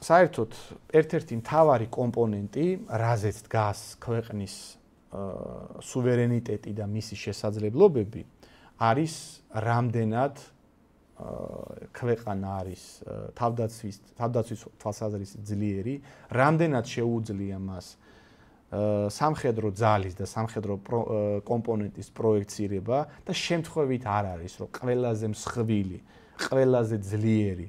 საერთოდ ერთ-ერთი მთავარი კომპონენტი, რაზეც დგას ქვეყნის სუვერენიტეტი და მისი შესაძლებლობები, არის რამდენად ქვეყანა არის თავდაცვის თვალსაზრისით ძლიერი, რამდენად შეუძლია მას სამხედრო ძალის და სამხედრო კომპონენტის პროექცირება და შემთხვევით არ არის, რომ ყველაზე მსხვილი, ყველაზე ძლიერი,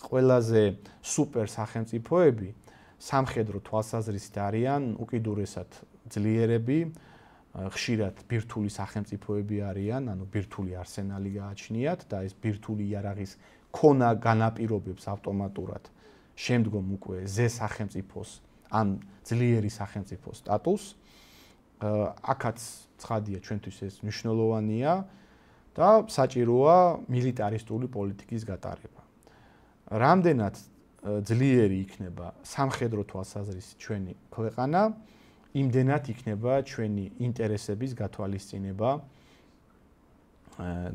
ყველაზე სუპერ სახელმწიფოები სამხედრო თვალსაზრისით არიან უკიდურესად ძლიერები, ხშირად ბირთვული სახელმწიფოები არიან, ანუ ბირთვული არსენალი გააჩნიათ და ეს ბირთვული იარაღის ქონა განაპირობებს ავტომატურად შემდგომ უკვე ზე სახელმწიფოს ან ძლიერი სახელმწიფოს სტატუსს. აქაც ცხადია ჩვენთვის ეს მნიშვნელოვანია და საჭიროა მილიტარისტული პოლიტიკის გატარება. რამდენად ძლიერი იქნება სამხედრო თვალსაზრისით ჩვენი ქვეყანა, იმდენად იქნება ჩვენი ინტერესების გათვალისწინება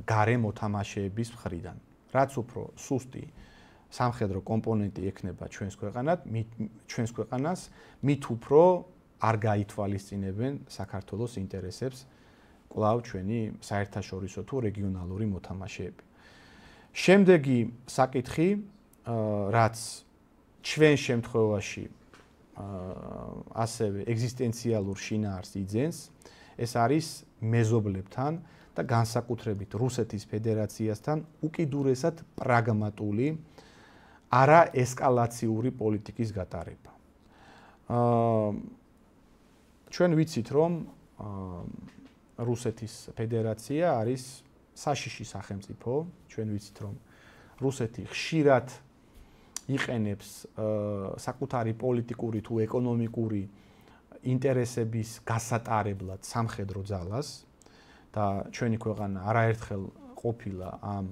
გარე მოთამაშეების მხრიდან. რაც უფრო სუსტი სამხედრო კომპონენტი ექნება ჩვენს ქვეყანას, მით უფრო არ გაითვალისწინებენ საქართველოს ინტერესებს კვლავ ჩვენი საერთაშორისო თუ რეგიონალური მოთამაშეები. შემდეგი საკითხი, რაც ჩვენ შემთხვევაში ასევე ეგზისტენციალურ შინაარსს იძენს, ეს არის მეზობლებთან და განსაკუთრებით რუსეთის ფედერაციასთან უკიდურესად პრაგმატული, არა ესკალაციური პოლიტიკის გატარება. ჩვენ ვიცით, რომ რუსეთის ფედერაცია არის საშიში სახელმწიფო, ჩვენ ვიცით, რომ რუსეთი ხშირად იყენებს საკუთარი პოლიტიკური თუ ეკონომიკური ინტერესების გასატარებლად სამხედრო ძალას და ჩვენი ქვეყანა არაერთხელ ყოფილა ამ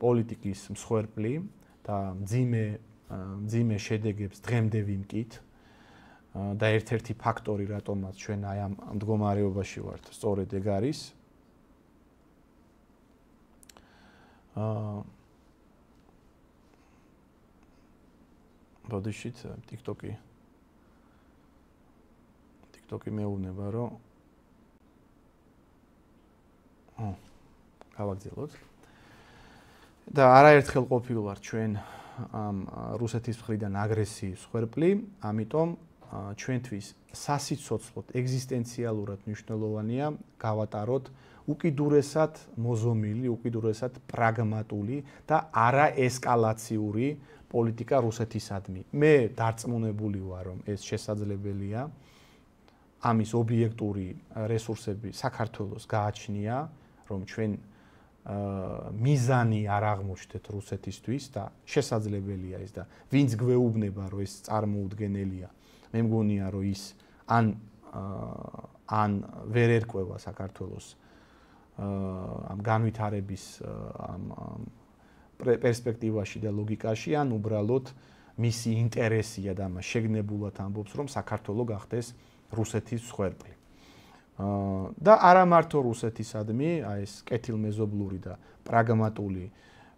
პოლიტიკის მსხვერპლი და მძიმე შედეგებს დღემდე ვიმკით და ერთ-ერთი ფაქტორი, რატომაც ჩვენ აი ამ მდგომარეობაში ვართ, სწორედ ეგ არის. ბოდიშით TikTok-ი მეუბნება, რომ გავაგზავნოთ. და არაერთხელ ყოფილვარ ჩვენ ამ რუსეთის მხრიდან აგრესიის მსხვერპლი, ამიტომ ჩვენთვის სასიცოცხლოდ ეგზისტენციალურად მნიშვნელოვანია გავატაროთ უკიდურესად მოზომილი, უკიდურესად პრაგმატული და არაესკალაციური პოლიტიკა რუსეთისადმი. მე დარწმუნებული ვარ, რომ ეს შესაძლებელია. ამის ობიექტური რესურსები საქართველოს გააჩნია, რომ ჩვენ მიზანი არ აღმოჩნდეთ რუსეთისთვის და შესაძლებელია ეს და ვინც გვეუბნება, რომ ეს წარმოუდგენელია, მე მგონია, რომ ის ან ვერ ერკვევა საქართველოს ამ განვითარების ამ პერსპექტივაში და ლოგიკაში, ან უბრალოდ მისი ინტერესია და მას შეგნებულად ამბობს, რომ საქართველო გახდეს რუსეთის მსხვერპლი. და არა მარტო რუსეთისადმი, აი ეს კეთილმეზობლური და პრაგმატული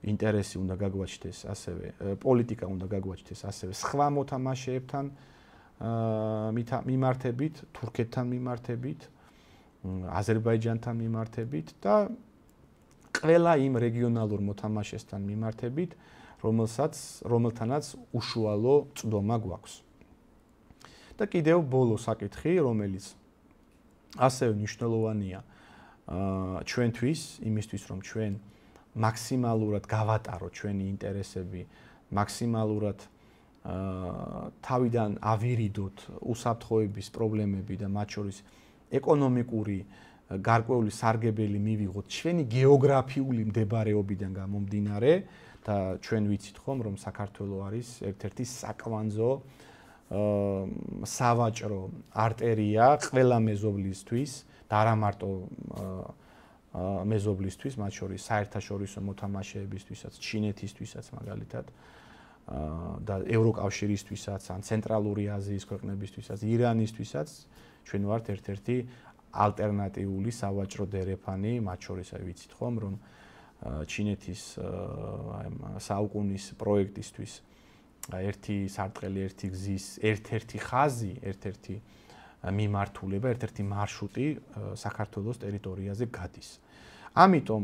ინტერესი უნდა გაგვაჩნდეს, ასევე პოლიტიკა უნდა გაგვაჩნდეს ასევე სხვა მოთამაშეებთან მიმართებით, თურქეთთან მიმართებით, აზერბაიჯანთან მიმართებით და ყველა იმ რეგიონალურ მოთამაშესთან მიმართებით, რომელთანაც უშუალო წვდომა გვაქვს. და კიდევ ბოლო საკითხი, რომელიც ასევე მნიშვნელოვანია ჩვენთვის, იმისთვის, რომ ჩვენ მაქსიმალურად გავატაროთ ჩვენი ინტერესები, მაქსიმალურად თავიდან ავირიდოთ უსაფრთხოების პრობლემები და მათ შორის ეკონომიკური გარკვეული სარგებელი მივიღოთ ჩვენი გეოგრაფიული მდებარეობიდან გამომდინარე და ჩვენ ვიცით ხომ, რომ საქართველო არის ერთ-ერთი საკვანძო სავაჭრო არტერია ყველა მეზობლისთვის და არა მარტო მეზობლისთვის, მათ შორის საერთაშორისო მოთამაშეებისთვისაც, ჩინეთისთვისაც მაგალითად და ევროკავშირისთვისაც, ან ცენტრალური აზიის ქვეყნებისთვისაც, ირანისთვისაც, ჩვენ ვართ ერთ-ერთი ალტერნატიული სავაჭრო დერეფანი, მათ შორის აი ვიცით ხომ, რომ ჩინეთის საუკუნის პროექტისთვის ერთი სარტყელი, ერთი გზის, ერთ-ერთი ხაზი, ერთ-ერთი მიმართულება, ერთ-ერთი მარშრუტი საქართველოს ტერიტორიაზე გადის. ამიტომ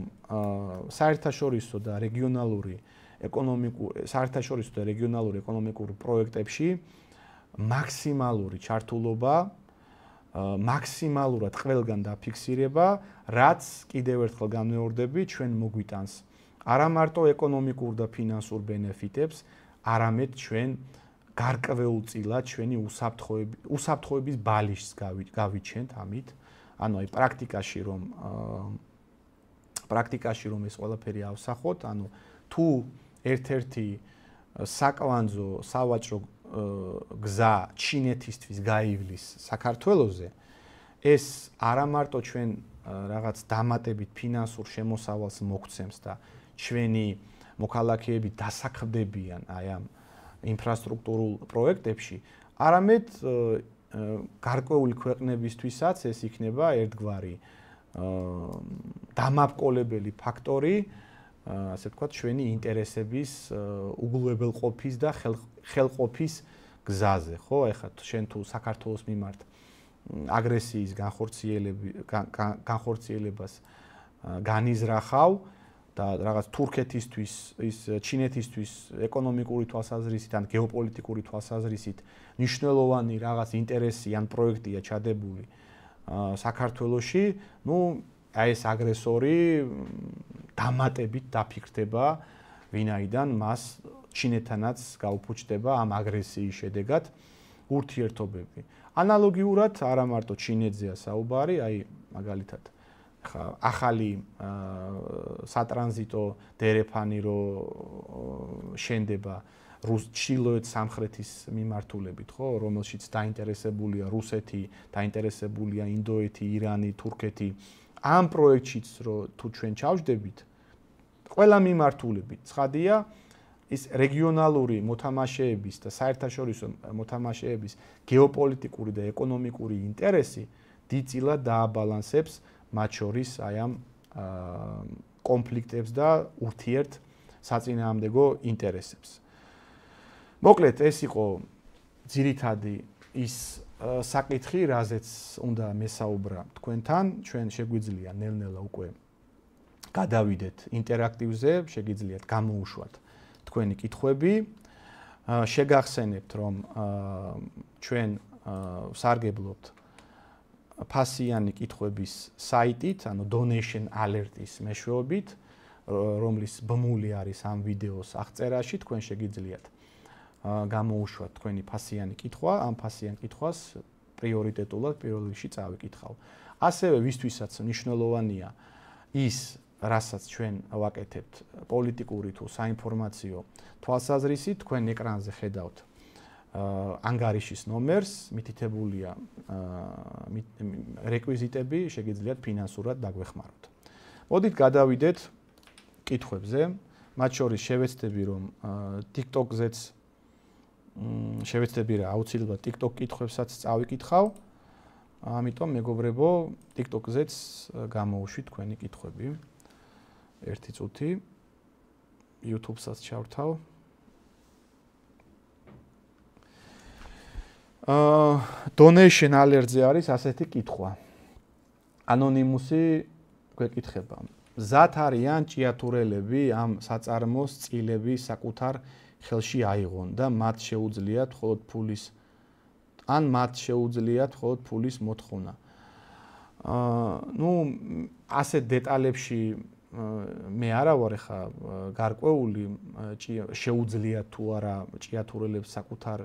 საერთაშორისო და რეგიონალური ეკონომიკური პროექტებში მაქსიმალური ჩართულობა, მაქსიმალურად ყველგან დაფიქსირება, რაც კიდევ ერთხელ განმეორდები, ჩვენ მოგვიტანს არა მარტო ეკონომიკურ და ფინანსურ ბენეფიტებს, არამედ ჩვენ გარკვეულწილად ჩვენი უსაფრთხოების ბალიშს გავიჩენთ ამით. ანუ აი პრაქტიკაში რომ ეს ყველაფერი ავსახოთ, ანუ თუ ერთ-ერთი საკვანძო სავაჭრო გზა ჩინეთისთვის გაივლის საქართველოზე, ეს არა მარტო ჩვენ რაღაც დამატებით ფინანსურ შემოსავალს მოგცემს და ჩვენი მოქალაქეები დასაქმდებიან აი ამ ინფრასტრუქტურულ პროექტებში, არამედ გარკვეული ქვეყნებისთვისაც ეს იქნება ერთგვარი დამაბკოლებელი ფაქტორი, ასე ვთქვათ, ჩვენი ინტერესების უგულებელყოფის და ხელყოფის გზაზე, ხო? ეხლა შენ თუ საქართველოს მიმართ აგრესიის განხორციელებას განიზრახავ და რაღაც თურქეთისთვის, ის ჩინეთისთვის ეკონომიკური თვალსაზრისით ან გეოპოლიტიკური თვალსაზრისით მნიშვნელოვანი რაღაც ინტერესი ან პროექტია ჩადებული საქართველოში, ну, აი ეს აგრესორი დამატებით დაფიქრდება, ვინაიდან მას ჩინეთთანაც გაუფუჭდება ამ აგრესიის შედეგად ურთიერთობები. ანალოგიურად არა მარტო ჩინეთზეა საუბარი, აი მაგალითად ხა ახალი სატრანზიტო დერეფანი რო შენდება ჩრდილოეთ სამხრეთის მიმართულებით, ხო, რომელშიც დაინტერესებულია რუსეთი, დაინტერესებულია ინდოეთი, ირანი, თურქეთი. ამ პროექტშიც რო თუ ჩვენ ჩავჯდებით, ყველა მიმართულებით ცხადია ის რეგიონალური მოთამაშეების და საერთაშორისო მოთამაშეების გეოპოლიტიკური და ეკონომიკური ინტერესი დიდწილად დააბალანსებს მათ შორის აი ამ კონფლიქტებს და ურთიერთ საწინააღმდეგო ინტერესებს. მოკლედ ეს იყო ძირითადი ის საკითხი, რაზეც უნდა მესაუბრა თქვენთან, ჩვენ შეგვიძლია ნელ-ნელა უკვე გადავიდეთ ინტერაქტივზე, შეგიძლიათ გამოუშვათ თქვენი კითხვები. შეგახსენებთ, რომ ჩვენ ვსარგებლობთ ფასიანი კითხვების საიტით, ანუ donation alert-ის მეშვეობით, რომლის ბმული არის ამ ვიდეოს აღწერაში, თქვენ შეგიძლიათ გამოუშვათ თქვენი ფასიანი კითხვა, ამ ფასიან კითხვას პრიორიტეტულად პირველ რიგში წავიკითხავ. ასევე ვისთვისაც მნიშვნელოვანია ის, რასაც ჩვენ ვაკეთებთ პოლიტიკური თუ საინფორმაციო თვალსაზრისით, თქვენ ეკრანზე ხედავთ ანგარიშის ნომერს, მითითებულია რეკვიზიტები, შეგიძლიათ ფინანსურად დაგვეხმაროთ. მოდით გადავიდეთ კითხვებზე, მათ შორის შევეცდები, რომ TikTok-ზეც შევეცდები რა აუცილებლად TikTok კითხვებსაც წავიკითხავ. ამიტომ მეგობრებო, TikTok-ზეც გამოუშვით თქვენი კითხვები. ერთი წუთი YouTube-საც ჩავთავ. Donation alert-ზე არის ასეთი კითხვა. ანონიმუსი გვეკითხება. მზად არიან ჭიათურელები ამ საწარმოს წილები საკუთარ ხელში აიღონ და მათ შეუძლიათ მხოლოდ ფულის მოთხოვნა. ასეთ დეტალებში მე არა ვარ ხა გარკვეული შეუძლიათ თუ არა ჭიათურელებს საკუთარ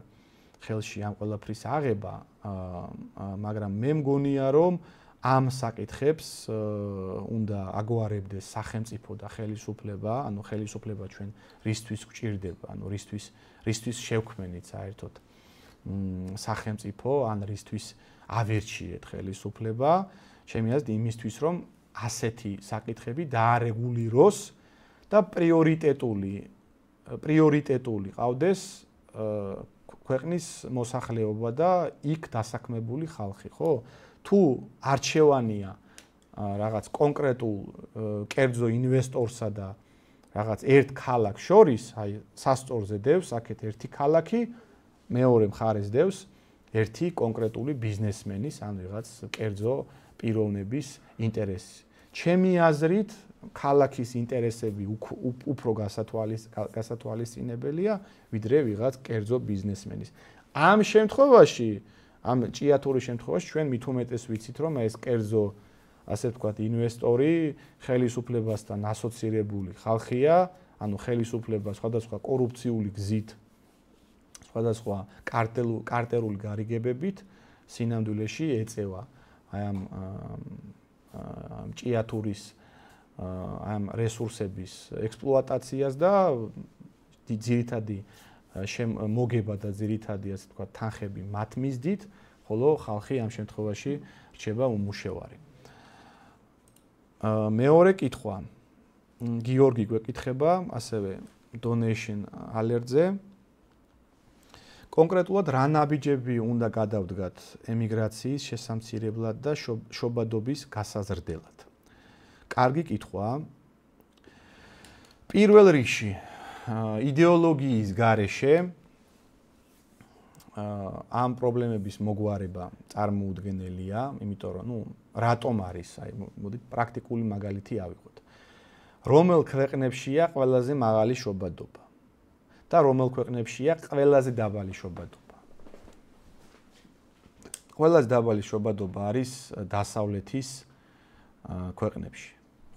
ხელში ამ ყველაფრის აღება, მაგრამ მე მგონია, რომ ამ საკითხებს უნდა აგვარებდეს სახელმწიფო და ხელისუფლება, ანუ ხელისუფლება ჩვენ რისთვის გვჭირდება, ანუ რისთვის შევქმნით საერთოდ სახელმწიფო, ან რისთვის ავერჩიეთ ხელისუფლება, ჩემი აზრით იმისთვის, რომ ასეთი საკითხები დაარეგულიროს და პრიორიტეტული ყავდეს ქვეყნის მოსახლეობა და იქ დასაქმებული ხალხი, ხო? თუ არჩევანია რაღაც კონკრეტულ კერძო ინვესტორსა და რაღაც ერთ ქალაქს შორის, აი სასწორზე დევს, აქეთ ერთი ქალაქი, მეორე მხარეს დევს ერთი კონკრეტული ბიზნესმენის, ან ვიღაც კერძო პიროვნების ინტერესი. ჩემი აზრით, ქალაქის ინტერესები უფრო გასათვალისწინებელია, ვიდრე ვიღაც კერძო ბიზნესმენის. ამ შემთხვევაში, ამ ჭიათურის შემთხვევაში ჩვენ მით უმეტეს ვიცით, რომ ეს კერძო, ასე ვთქვათ, ინვესტორი ხელისუფლებასთან ასოცირებული ხალხია, ანუ ხელისუფლება სხვადასხვა კორუფციული გზით, სხვადასხვა კარტერული გარიგებებით სინამდვილეში ეწევა აი ამ ჭიათურის ამ რესურსების ექსპლუატაციას და ძირითადი მოგება და ძირითადი, ასე ვთქვათ, თანხები მათ მისდით, ხოლო ხალხი ამ შემთხვევაში რჩება უმუშევარი. მეორე კითხვა. გიორგი გვეკითხება, ასევე donation alert-ზე. კონკრეტულად რა ნაბიჯები უნდა გადავდგათ ემიგრაციის შესამცირებლად და შობადობის გასაზრდელად? კარგი კითხვა. პირველ რიგში იდეოლოგიის გარეშე ამ პრობლემების მოგვარება წარმოუდგენელია, იმიტომ რომ, რატომ არის, აი, მოდით პრაქტიკული მაგალითი ავიღოთ. რომელ ქვეყნებშია ყველაზე მაღალი შობადობა და რომელ ქვეყნებშია ყველაზე დაბალი შობადობა? ყველაზე დაბალი შობადობა არის დასავლეთის ქვეყნებში.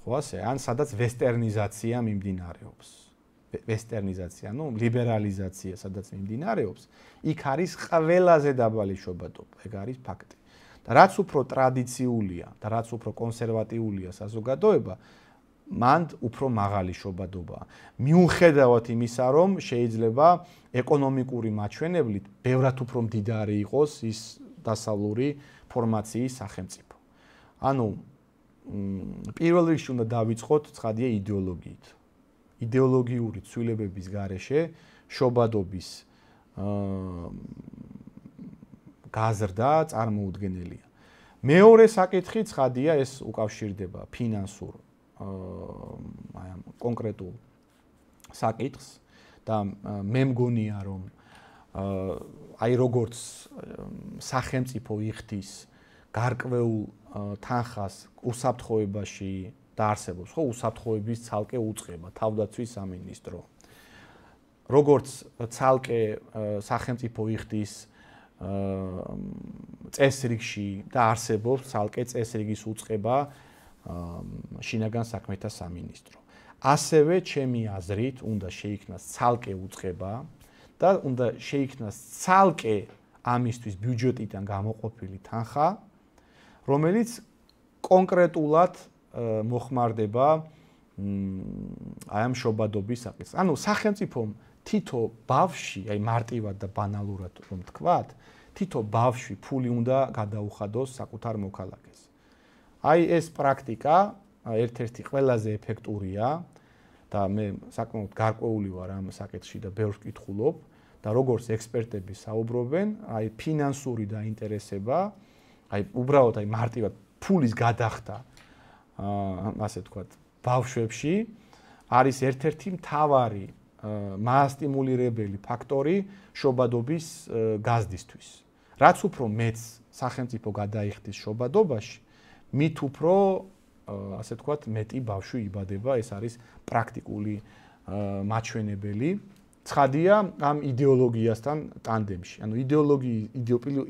ხო ასე? ან სადაც ვესტერნიზაცია მიმდინარეობს. ვესტერნიზაცია, ლიბერალიზაცია, სადაც მიმდინარეობს, იქ არის ყველაზე დაბალი შობადობა, ეგ არის ფაქტი. და რაც უფრო ტრადიციულია და რაც უფრო კონსერვატიულია საზოგადოება, მან უფრო მაღალი შობადობაა. მიუხედავად იმისა, რომ შეიძლება ეკონომიკური მაჩვენებლით ბევრად უფრო მდიდარი იყოს ის დასავლური ფორმაციის სახელმწიფო. ანუ პირველ რიგში უნდა დავიწყოთ ცხადია იდეოლოგიით. იდეოლოგიური ცვლილებების გარეშე შობადობის გაზრდა წარმოუდგენელია. მეორე საკითხი ცხადია, ეს უკავშირდება ფინანსურ აი ამ კონკრეტულ საკითხს და მე მგონია, რომ აი როგორც სახელმწიფო იხდის გარკვეულ თანხას უსაფრთხოებაში დაარსებობს, ხო, უსაფრთხოების ცალკე უწყება, თავდაცვის სამინისტრო. როგორც ცალკე სახელმწიფო იხდის წესრიგში და არსებობს ცალკე წესრიგის უწყება შინაგან საქმეთა სამინისტრო. ასევე ჩემი აზრით უნდა შეიქმნას ცალკე უწყება და უნდა შეიქმნას ცალკე ამისთვის ბიუჯეტიდან გამოყოფილი თანხა, რომელიც კონკრეტულად მოხმარდება აი ამ შობადობის საკითხს. ანუ სახელმწიფომ თითო ბავშვი, აი მარტივად და ბანალურად რომ თქვათ, თითო ბავშვი ფული უნდა გადაუხადოს საკუთარ მოქალაქეს. აი ეს პრაქტიკა ერთ-ერთი ყველაზე ეფექტურია და მე საკმაოდ გარკვეული ვარ ამ საკითხში და ბევრს ვკითხულობ და როგორც ექსპერტები საუბრობენ, აი ფინანსური დაინტერესება, აი უბრალოდ აი მარტივად ფულის გადახდა ასე ვთქვათ, ბავშვებში არის ერთ-ერთი მთავარი მაასტიმულირებელი ფაქტორი შობადობის გაზრდისთვის. რაც უფრო მეც სახელმწიფო გადაიხდის შობადობაში, მით უფრო ასე ვთქვათ, მეტი ბავშვი იბადება, ეს არის პრაქტიკული მაჩვენებელი. ცხადია ამ იდეოლოგიასთან ტანდემში. ანუ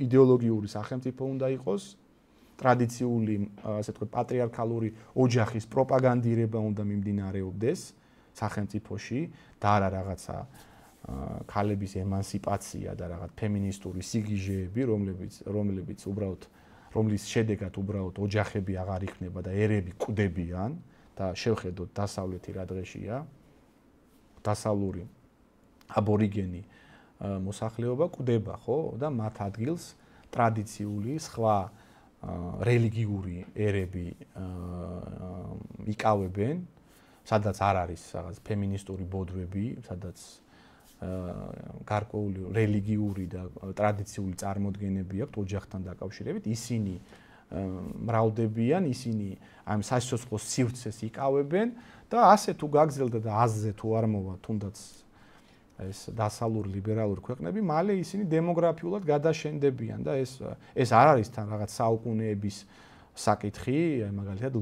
იდეოლოგიური სახელმწიფო უნდა იყოს, ტრადიციული, ასე ვთქვათ, პატრიარქალური ოჯახის პროპაგანდირება უნდა მიმდინარეობდეს სახელმწიფოში და არა რაღაცა ქალების ემანსიპაცია და რაღაც ფემინისტური სიგიჟეები, რომლებიც უბრალოდ რომლის შედეგად უბრალოდ ოჯახები აღარ იქნება და ერები კვდებიან და შევხედოთ დასავლეთი რა დღეშია, დასავლური აბორიგენი მოსახლეობა კვდება, ხო? და მათ ადგილს ტრადიციული სხვა რელიგიური ერები იკავებენ, სადაც არ არის რაღაც ფემინისტური ბოდვები, სადაც გარკვეული რელიგიური და ტრადიციული წარმოდგენები აქვთ ოჯახთან დაკავშირებით, ისინი მრავლდებიან, ისინი ამ სასიცოცხლო სივრცეს იკავებენ და ასე თუ გაგზელდა და აზზე თუ არ მოვა თუნდაც ეს დასავლური ლიბერალური ქვეყნები, მალე ისინი დემოგრაფიულად გადაშენდებიან და ეს არ არის თან რაღაც საუკუნეების საკითხი, მაგალითად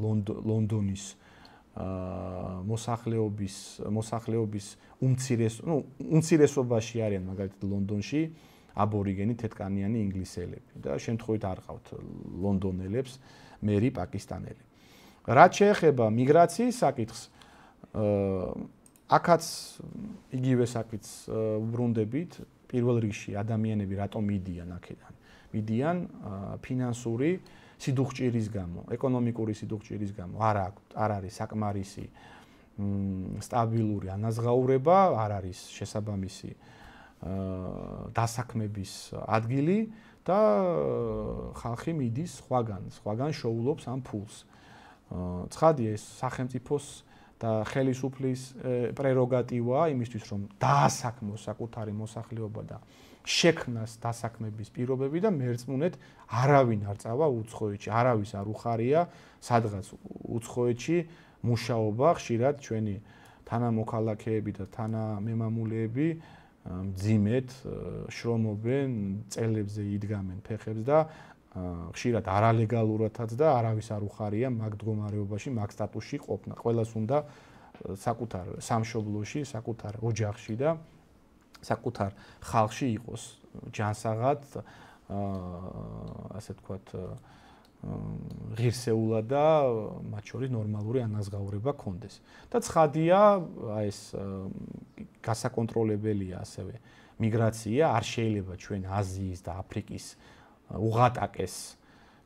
ლონდონის მოსახლეობის უმცირესობაში არიან მაგალითად ლონდონში აბორიგენი თეთრკანიანი ინგლისელები და შემთხვევით არ ყავთ ლონდონელებს მერი პაკისტანელი. რაც შეეხება მიგრაციის საკითხს, აქაც იგივე საკითხს ვბრუნდებით, პირველ რიგში ადამიანები რატომ მიდიან აქედან? მიდიან ფინანსური სიდუხჭირის გამო, ეკონომიკური სიდუხჭირის გამო, არ არის საკმარისი სტაბილური ანაზღაურება, არ არის შესაბამისი დასაქმების ადგილი და ხალხი მიდის სხვაგან შოულობს ამ ფულს. ცხადია ეს სახელმწიფოს და ხელისუფლის პრეროგატივაა იმისთვის რომ დაასაქმოს საკუთარი მოსახლეობა და შექმნას დასაქმების პირობები და მერწმუნედ არავინ არ წავა უცხოეთში, არავის არ უხარია სადღაც უცხოეთში მუშაობა, ხშირად ჩვენი თანამოქალაქეები და თანამემამულეები მძიმედ შრომობენ, წელებზე იდგამენ ფეხებს და ხშირად არალეგალურადაც და არავის არ უხარია მაგ მდგომარეობაში, მაგ სტატუსში ყოფნა. ყველას უნდა საკუთარ სამშობლოში, საკუთარ ოჯახში და საკუთარ ხალხში იყოს ჯანსაღად, ასე ვთქვათ, ღირსეულად და მათ შორის ნორმალური ანაზღაურება კონდეს. და ცხადია, ეს გასაკონტროლებელია ასევე მიგრაცია, არ შეიძლება ჩვენ აზიის და აფრიკის უღატაკეს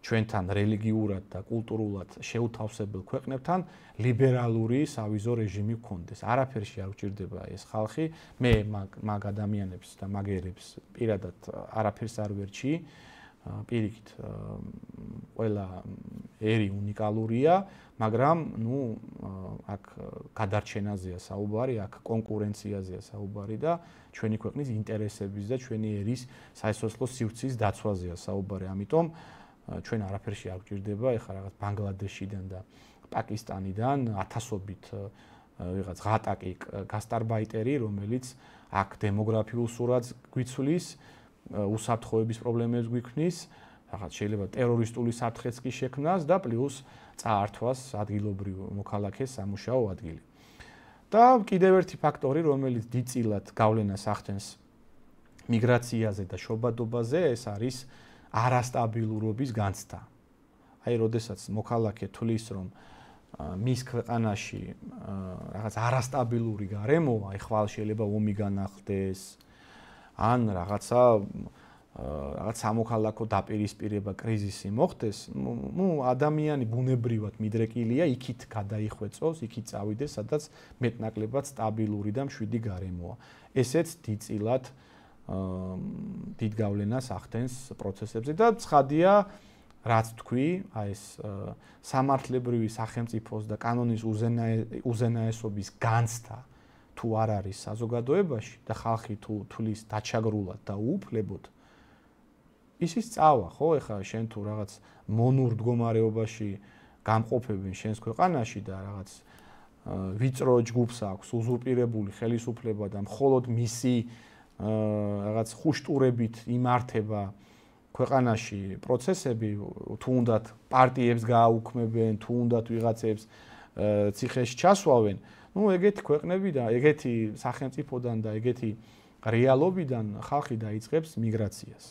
ჩვენთან რელიგიურად და კულტურულად შეუთავსებელ ქვეყნებთან ლიბერალური სავიზო რეჟიმი გქონდეს. არაფერში არ გვჭირდება ეს ხალხი, მე მაგ ადამიანებს და მაგერებს პირადად არაფერს არ ვერჩი, პირიქით ყველა ერი უნიკალურია, მაგრამ აქ გადარჩენაზეა საუბარი, აქ კონკურენციაზეა საუბარი და ჩვენი ქვეყნის ინტერესების და ჩვენი ერის სასიცოცხლო სივრცის დაცვაზეა საუბარი. ამიტომ ჩვენ არაფერში არ გვჭირდება ეხლა რაღაც ბანგლადეშიდან და პაკისტანიდან ათასობით ვიღაც ღატაკი გასტარბაიტერი, რომელიც აქ დემოგრაფიულ სურათს გვიცვლის, უსაფრთხოების პრობლემებს გვიქმნის, რაღაც შეიძლება ტერორისტული საფრთხეც კი შექმნას და პლუს წაართვას ადგილობრივ მოქალაქეს სამუშაო ადგილი. და კიდევ ერთი ფაქტორი, რომელიც დიდწილად გავლენას ახდენს მიგრაციაზე და შობადობაზე, ეს არის არასტაბილურობის განცდა. აი, როდესაც მოქალაქე თვლის, რომ მის ქვეყანაში რაღაც არასტაბილური გარემოა, აი ხვალ შეიძლება ომი განახლდეს, ან რაღაც სამოქალაქო დაპირისპირება, კრიზისი მოხდეს, ადამიანი ბუნებრივად მიდრეკილია, იქით გადაიხვეწოს, იქით წავიდეს, სადაც მეტნაკლებად სტაბილური და მშვიდი გარემოა. ესეც დიდწილად დიდ გავლენას ახდენს პროცესებზე და ცხადია, რაც თქვი, აი ეს სამართლებრივი სახელმწიფოს და კანონის უზენაესობის განცდა თუ არ არის საზოგადოებაში და ხალხი თუ თulis დაჩაგრულად და უუფლებოდ, ისიც წავა, ხო, ეხლა შენ თუ რაღაც მონურ მდგომარეობაში გამყოფებენ შენს ქვეყანაში და რაღაც ვიწრო ჯგუფს აქვს უზურპირებული ხელისუფლება და მხოლოდ მისი რაღაც ხუშტურებით იმართება ქვეყანაში პროცესები, თუ უნდათ პარტიებს გააუქმებენ, თუ უნდათ ვიღაცებს ციხეში ჩასვავენ, ეგეთი ქვეყნები და ეგეთი სახელმწიფოდან და ეგეთი რეალობიდან ხალხი დაიწყებს მიგრაციას.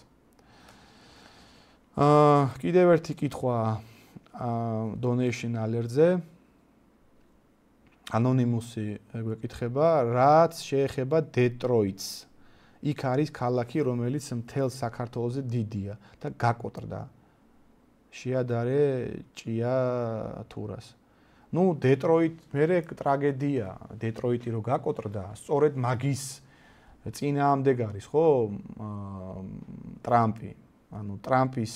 კიდევ ერთი კითხვა donation alert-ზე. ანონიმუსი გვეკითხება, რაც შეეხება დეტროიტს. იქ არის ქალაქი, რომელიც მთელ საქართველოზე დიდია და გაკოტრდა. შეადარე ჭია თურას. დეტროიტ მერე ტრაგედია, დეტროიტი რო გაკოტრდა, სწორედ მაგის წინააღმდეგ არის, ხო? ტრამპი. ტრამპის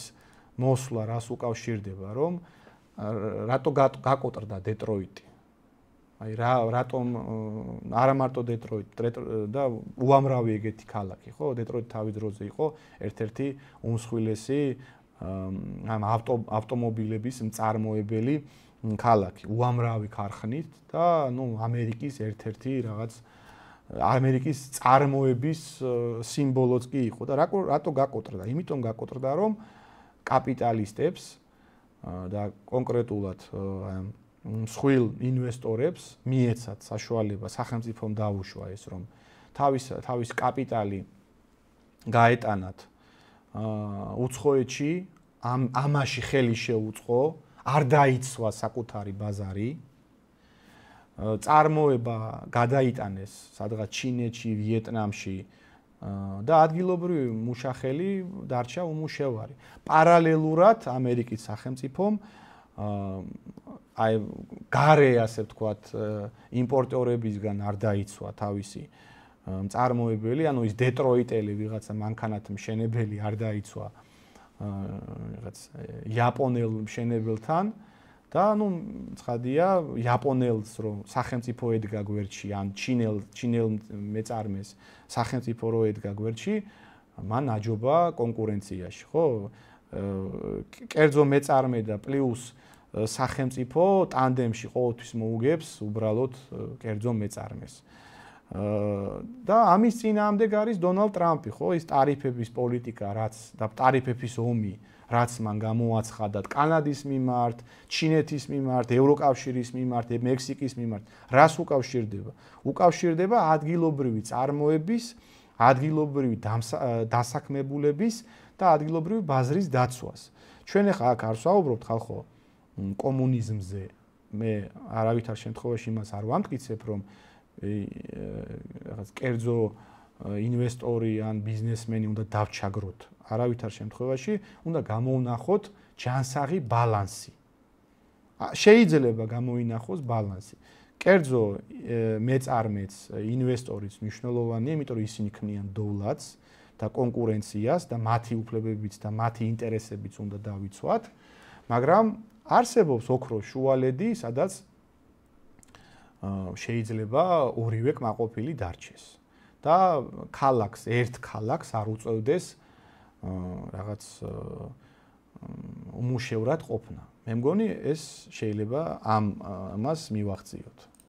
მოსვლა რას უკავშირდება, რომ რატო გაკოტრდა დეტროიტი? აი რატომ არა მარტო დეტროიტი და უამრავი ეგეთი ქალაქი, ხო? დეტროიტი თავის დროზე იყო ერთ-ერთი უმსხვილესი ამ ავტომობილების მწარმოებელი ქალაქი, უამრავი ქარხნით და ამერიკის ერთ-ერთი რაღაც ამერიკის წარმოების სიმბოლოც კი იყო და რატო გაკოტრდა? იმიტომ გაკოტრდა, რომ კაპიტალისტებს და კონკრეტულად მსხვილ ინვესტორებს მიეცათ საშუალება სახელმწიფომ დაუშვა ეს, რომ თავის კაპიტალი გაეტანათ უცხოეთში, ამაში ხელი შეუწყო, არ დაიცვა საკუთარი ბაზარი, წარმოება გადაიტანეს სადღაც ჩინეთში, ვიეტნამში და ადგილობრივი მუშახელი დარჩა უმუშევარი. პარალელურად ამერიკის სახელმწიფომ გარე, ასე ვთქვათ, იმპორტორებისგან არ დაიცვა თავისი მწარმოებელი, ანუ ის დეტროიტელი ვიღაცა მანქანათ მშენებელი არ დაიცვა რაღაც იაპონელ მშენებელთან და ცხადია იაპონელს რომ სახელმწიფო ედგა გვერდში ან ჩინელ მეწარმეს სახელმწიფო რო ედგა გვერდში მან აჯობა კონკურენციაში, ხო? კერძო მეწარმე და პლუს სახელმწიფო ტანდემში ყოველთვის მოუგებს უბრალოდ კერძო მეწარმეს. და ამის წინააღმდეგ არის დონალდ ტრამპი, ხო? ის ტარიფების პოლიტიკა, რაც და ტარიფების ომი, რაც მან გამოაცხადა კანადის მიმართ, ჩინეთის მიმართ, ევროკავშირის მიმართ, მექსიკის მიმართ, რას უკავშირდება? უკავშირდება ადგილობრივი წარმოების, ადგილობრივი დასაქმებულების და ადგილობრივი ბაზრის დაცვას. ჩვენ ახლა აქ არ ვსაუბრობთ ხალხო კომუნიზმზე. მე არავითარ შემთხვევაში იმას არ ვამტკიცებ, რომ რაღაც კერძო ინვესტორი ან ბიზნესმენი უნდა დავჩაგროთ. არავითარ შემთხვევაში უნდა გამოვნახოთ ჯანსაღი ბალანსი. შეიძლება გამოინახოს ბალანსი. კერძო მეწარმეც, ინვესტორიც მნიშვნელოვანია, იმიტომ რომ ისინი ქმნიან დოვლადს და კონკურენციას და მათი უფლებებიც და მათი ინტერესებიც უნდა დავიცვათ, მაგრამ არსებობს ოქროს შუალედი, სადაც შეიძლება ორივე კმაყოფილი დარჩეს და ერთ ქალაქს არ უწევდეს რაღაც უმუშევრად ყოფნა. მე მგონი ეს შეიძლება ამას მივახციოთ.